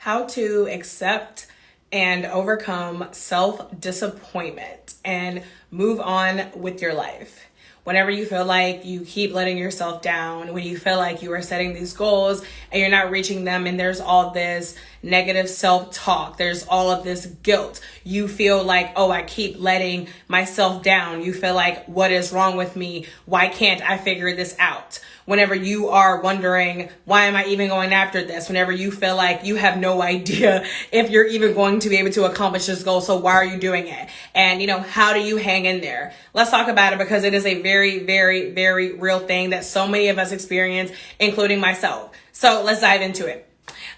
how to accept and overcome self-disappointment and move on with your life. Whenever you feel like you keep letting yourself down, when you feel like you are setting these goals and you're not reaching them, and there's all this negative self-talk, there's all of this guilt. You feel like, oh, I keep letting myself down. You feel like, what is wrong with me? Why can't I figure this out? Whenever you are wondering, why am I even going after this? Whenever you feel like you have no idea if you're even going to be able to accomplish this goal, so why are you doing it? And, how do you hang in there? Let's talk about it, because it is a very, very, very real thing that so many of us experience, including myself. So let's dive into it.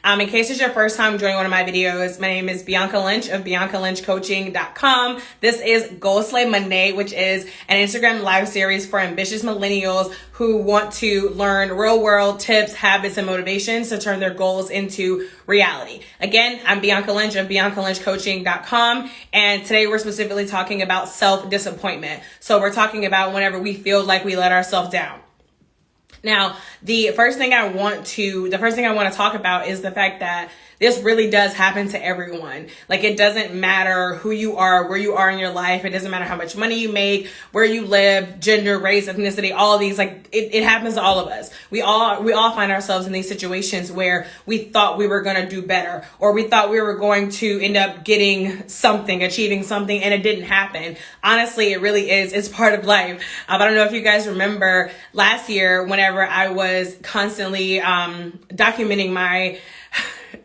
In case it's your first time joining one of my videos, my name is Bianca Lynch of BiancaLynchCoaching.com. This is Goal Slay Monday, which is an Instagram live series for ambitious millennials who want to learn real world tips, habits, and motivations to turn their goals into reality. Again, I'm Bianca Lynch of BiancaLynchCoaching.com, and today we're specifically talking about self-disappointment. So we're talking about whenever we feel like we let ourselves down. Now, the first thing I want to talk about is the fact that this really does happen to everyone. Like, it doesn't matter who you are, where you are in your life. It doesn't matter how much money you make, where you live, gender, race, ethnicity, all of these, like it happens to all of us. We all find ourselves in these situations where we thought we were going to do better, or we thought we were going to end up getting something, achieving something, and it didn't happen. Honestly, it really is. It's part of life. I don't know if you guys remember last year, whenever I was constantly documenting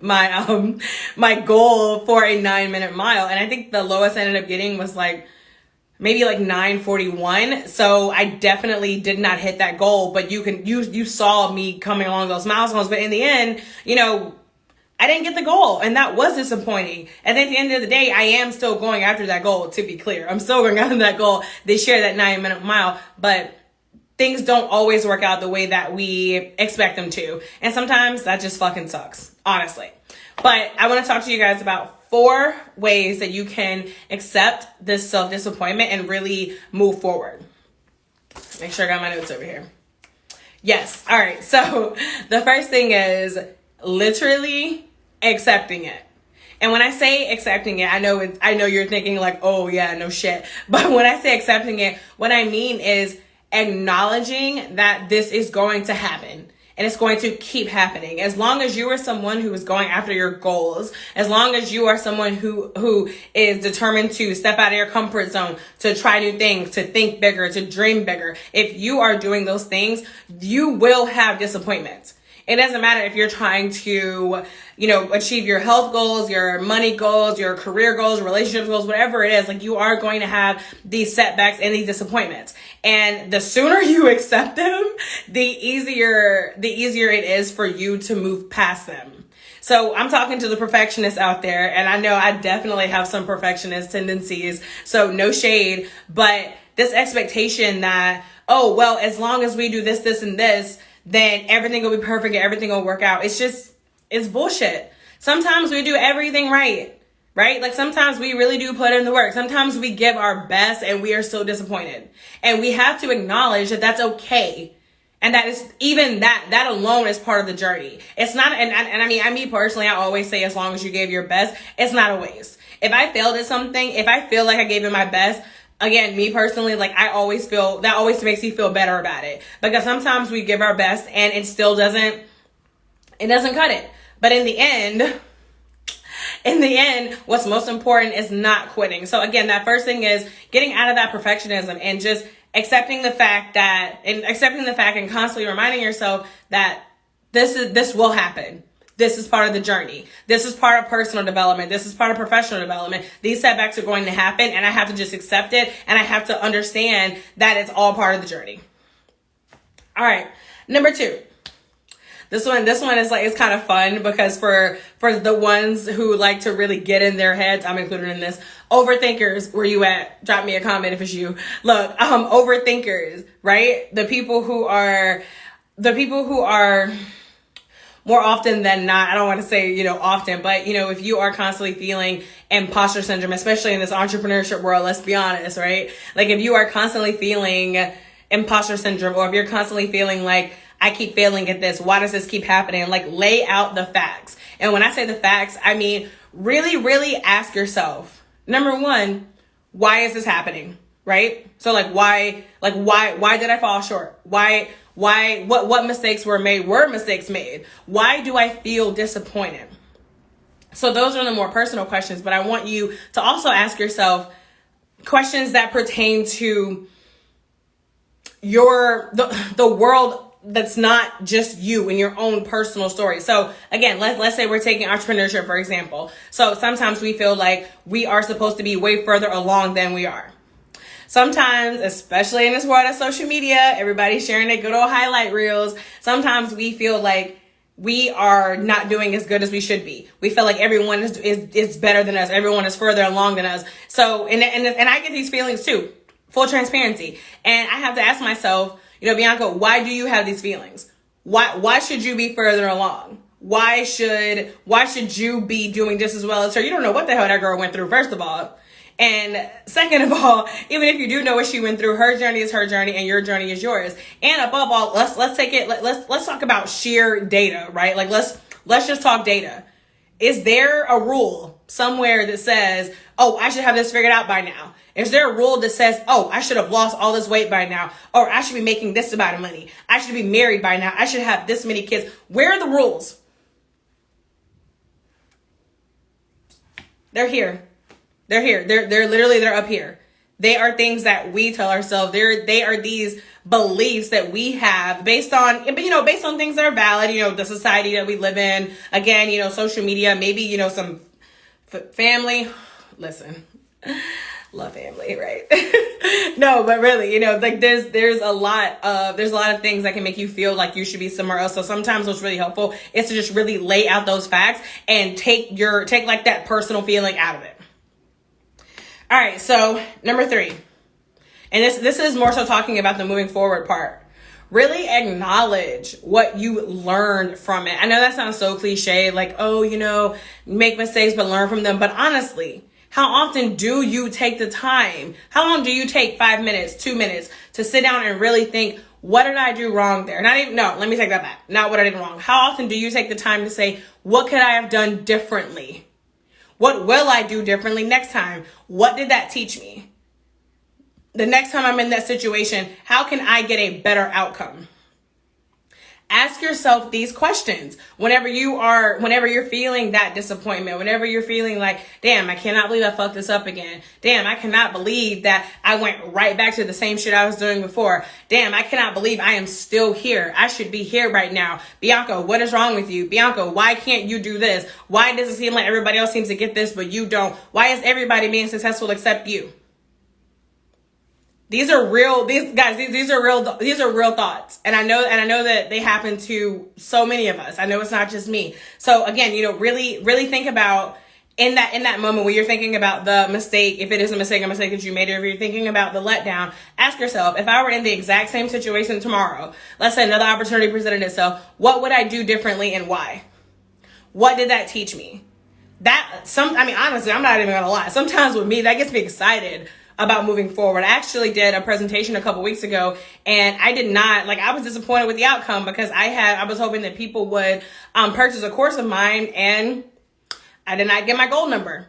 my goal for a 9-minute mile, and I think the lowest I ended up getting was maybe 9:41. So I definitely did not hit that goal, but you saw me coming along those milestones. But in the end, I didn't get the goal, and that was disappointing. And at the end of the day, I am still going after that goal, to be clear. I'm still going after that goal this year, that 9-minute mile, but things don't always work out the way that we expect them to. And sometimes that just fucking sucks, honestly. But I want to talk to you guys about 4 ways that you can accept this self-disappointment and really move forward. Make sure I got my notes over here. Yes. All right. So the first thing is literally accepting it. And when I say accepting it, I know you're thinking oh yeah, no shit. But when I say accepting it, what I mean is acknowledging that this is going to happen. And it's going to keep happening. As long as you are someone who is going after your goals, as long as you are someone who is determined to step out of your comfort zone, to try new things, to think bigger, to dream bigger, if you are doing those things, you will have disappointments. It doesn't matter if you're trying to, achieve your health goals, your money goals, your career goals, relationship goals, whatever it is, you are going to have these setbacks and these disappointments. And the sooner you accept them, the easier it is for you to move past them. So I'm talking to the perfectionists out there, and I know I definitely have some perfectionist tendencies, so no shade, but this expectation that, oh, well, as long as we do this, this, and this, then everything will be perfect and everything will work out. It's bullshit. Sometimes we do everything right? Sometimes we really do put in the work. Sometimes we give our best and we are still disappointed. And we have to acknowledge that that's okay. And that is even that alone is part of the journey. It's not, and I mean, me personally, I always say, as long as you gave your best, it's not a waste. If I failed at something, if I feel like I gave it my best, again, me personally, I always feel that always makes me feel better about it, because sometimes we give our best and it still doesn't cut it. But in the end, what's most important is not quitting. So again, that first thing is getting out of that perfectionism and just accepting the fact and constantly reminding yourself that this will happen. This is part of the journey. This is part of personal development. This is part of professional development. These setbacks are going to happen, and I have to just accept it, and I have to understand that it's all part of the journey. All right. Number 2. This one is it's kind of fun, because for the ones who like to really get in their heads, I'm included in this. Overthinkers, where you at? Drop me a comment if it's you. Look, overthinkers, right? The people who are more often than not, I don't want to say, often, but, if you are constantly feeling imposter syndrome, especially in this entrepreneurship world, let's be honest, right? If you are constantly feeling imposter syndrome, or if you're constantly feeling like, I keep failing at this? Why does this keep happening? Like, lay out the facts. And when I say the facts, I mean, really, really ask yourself, number one, why is this happening? Right? So why did I fall short? What mistakes were made? Were mistakes made? Why do I feel disappointed? So those are the more personal questions, but I want you to also ask yourself questions that pertain to the world that's not just you and your own personal story. So again, let's say we're taking entrepreneurship, for example. So sometimes we feel like we are supposed to be way further along than we are. Sometimes, especially in this world of social media, everybody's sharing their good old highlight reels. Sometimes we feel like we are not doing as good as we should be. We feel like everyone is better than us. Everyone is further along than us. So, and I get these feelings too, full transparency. And I have to ask myself, Bianca, why do you have these feelings? Why should you be further along? Why should you be doing just as well as her? You don't know what the hell that girl went through, first of all. And second of all, even if you do know what she went through, her journey is her journey and your journey is yours. And above all, let's talk about sheer data, right? Like let's just talk data. Is there a rule somewhere that says, oh, I should have this figured out by now? Is there a rule that says, oh, I should have lost all this weight by now? Or I should be making this amount of money. I should be married by now. I should have this many kids. Where are the rules? They're here. They're here. They're up here. They are things that we tell ourselves. They are these beliefs that we have based on things that are valid, the society that we live in. Again, social media, maybe, some family. Listen, love family, right? No, but really, there's a lot of things that can make you feel like you should be somewhere else. So sometimes what's really helpful is to just really lay out those facts and take like that personal feeling out of it. All right, so number 3, and this is more so talking about the moving forward part. Really acknowledge what you learned from it. I know that sounds so cliche, like, oh, make mistakes but learn from them. But honestly, how often do you take the time? How long do you take 5 minutes, 2 minutes to sit down and really think, what did I do wrong there? Let me take that back. Not what I did wrong. How often do you take the time to say, what could I have done differently? What will I do differently next time? What did that teach me? The next time I'm in that situation, how can I get a better outcome? Ask yourself these questions whenever you're feeling that disappointment, whenever you're feeling like, damn, I cannot believe I fucked this up again. Damn, I cannot believe that I went right back to the same shit I was doing before. Damn, I cannot believe I am still here. I should be here right now. Bianca, what is wrong with you? Bianca, why can't you do this? Why does it seem like everybody else seems to get this, but you don't? Why is everybody being successful except you? These are real thoughts. And I know that they happen to so many of us. I know it's not just me. So again, really, really think about in that moment when you're thinking about the mistake, if it is a mistake that you made, or if you're thinking about the letdown, ask yourself, if I were in the exact same situation tomorrow, let's say another opportunity presented itself, what would I do differently and why? What did that teach me? Honestly, I'm not even gonna lie. Sometimes with me, that gets me excited about moving forward. I actually did a presentation a couple weeks ago, and I was disappointed with the outcome because I was hoping that people would purchase a course of mine, and I did not get my goal number.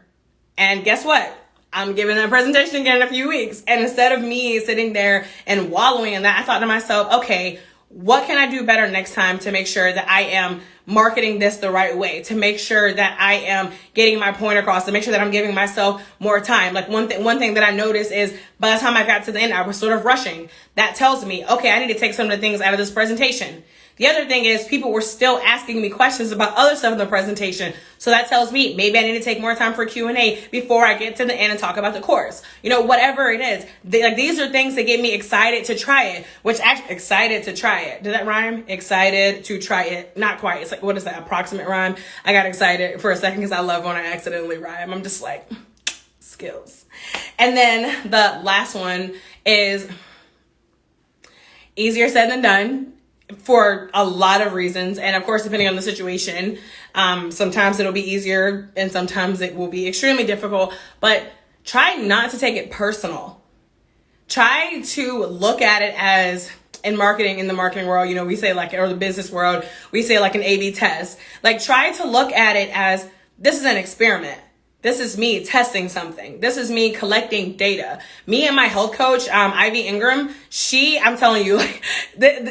And guess what? I'm giving a presentation again in a few weeks. And instead of me sitting there and wallowing in that, I thought to myself, okay, what can I do better next time to make sure that I am marketing this the right way, to make sure that I am getting my point across, to make sure that I'm giving myself more time. Like one thing that I noticed is by the time I got to the end, I was sort of rushing. That tells me, okay, I need to take some of the things out of this presentation. The other thing is people were still asking me questions about other stuff in the presentation. So that tells me maybe I need to take more time for Q&A before I get to the end and talk about the course. Whatever it is. These are things that get me excited to try it, excited to try it. Did that rhyme? Excited to try it. Not quite. It's like, what is that? Approximate rhyme. I got excited for a second because I love when I accidentally rhyme. I'm just like, skills. And then the last one is easier said than done. For a lot of reasons. And of course, depending on the situation, sometimes it'll be easier and sometimes it will be extremely difficult, but try not to take it personal. Try to look at it as in marketing, in the marketing world, you know, we say like, or the business world, we say like an A/B test. Like, try to look at it as, this is an experiment. This is me testing something. This is me collecting data. Me and my health coach, Ivy Ingram, I'm telling you, like,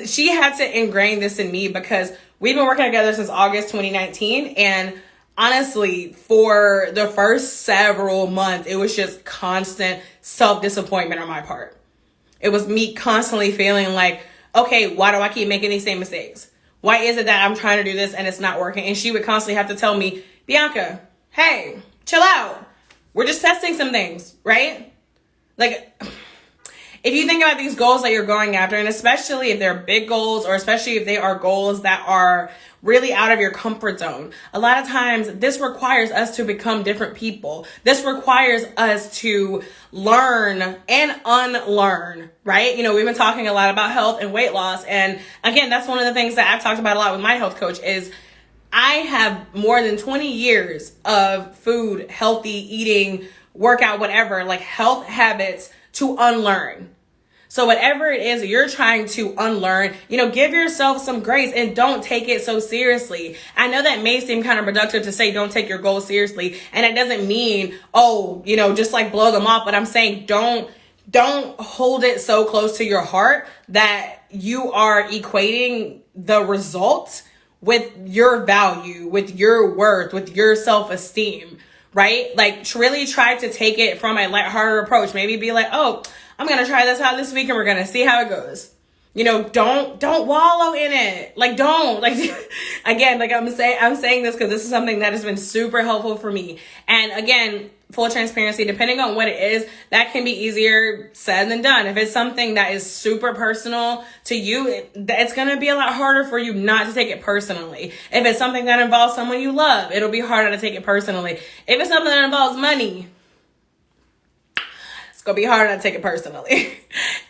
she had to ingrain this in me because we've been working together since August 2019. And honestly, for the first several months, it was just constant self-disappointment on my part. It was me constantly feeling like, okay, why do I keep making these same mistakes? Why is it that I'm trying to do this and it's not working? And she would constantly have to tell me, Bianca, hey, chill out. We're just testing some things, right? Like, if you think about these goals that you're going after, and especially if they're big goals, or especially if they are goals that are really out of your comfort zone, a lot of times this requires us to become different people. This requires us to learn and unlearn, right? You know, we've been talking a lot about health and weight loss. And again, that's one of the things that I've talked about a lot with my health coach is I have more than 20 years of food, healthy eating, workout, whatever, like health habits to unlearn. So whatever it is that you're trying to unlearn, you know, give yourself some grace and don't take it so seriously. I know that may seem kind of reductive to say don't take your goals seriously. And it doesn't mean, oh, you know, just like blow them off. But I'm saying don't hold it so close to your heart that you are equating the results with your value, with your worth, with your self-esteem, right? Like, really try to take it from a lighthearted approach. Maybe be like, oh, I'm going to try this out this week and we're going to see how it goes. You know, don't wallow in it. Like, don't, like, again, like I'm saying this because this is something that has been super helpful for me. And again, full transparency, depending on what it is, that can be easier said than done. If it's something that is super personal to you, it's going to be a lot harder for you not to take it personally. If it's something that involves someone you love, it'll be harder to take it personally. If it's something that involves money, it's going to be harder to take it personally.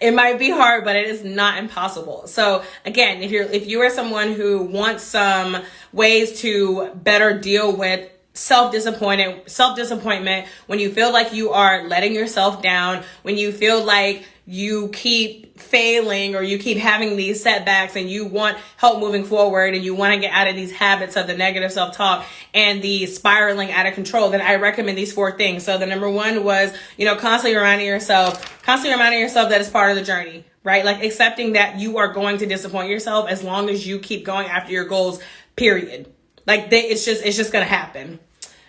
It might be hard, but it is not impossible. So again, if you are someone who wants some ways to better deal with self-disappointment, when you feel like you are letting yourself down, when you feel like you keep failing or you keep having these setbacks and you want help moving forward and you want to get out of these habits of the negative self-talk and the spiraling out of control, then I recommend these 4 things. So the number 1 was, you know, constantly reminding yourself that it's part of the journey, right? Like accepting that you are going to disappoint yourself as long as you keep going after your goals, period. Like it's just going to happen.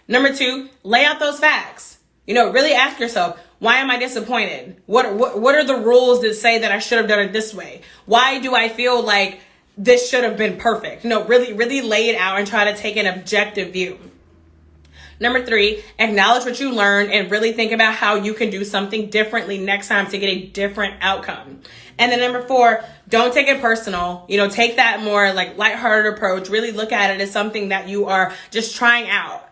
Number 2, lay out those facts. You know, really ask yourself, why am I disappointed? What are the rules that say that I should have done it this way? Why do I feel like this should have been perfect? You know, really lay it out and try to take an objective view. Number 3, acknowledge what you learned and really think about how you can do something differently next time to get a different outcome. And then number 4, don't take it personal. You know, take that more like lighthearted approach. Really look at it as something that you are just trying out.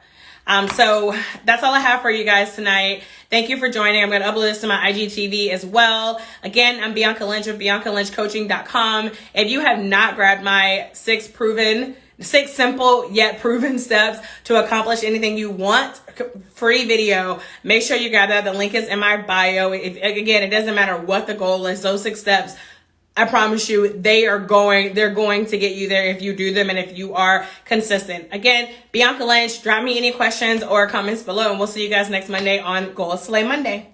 So that's all I have for you guys tonight. Thank you for joining. I'm going to upload this to my IGTV as well. Again, I'm Bianca Lynch of BiancaLynchCoaching.com. If you have not grabbed my 6 simple yet proven steps to accomplish anything you want, free video, make sure you grab that. The link is in my bio. Again, it doesn't matter what the goal is. Those 6 steps, I promise you, they're going to get you there if you do them and if you are consistent. Again, Bianca Lynch, drop me any questions or comments below and we'll see you guys next Monday on Goal Slay Monday.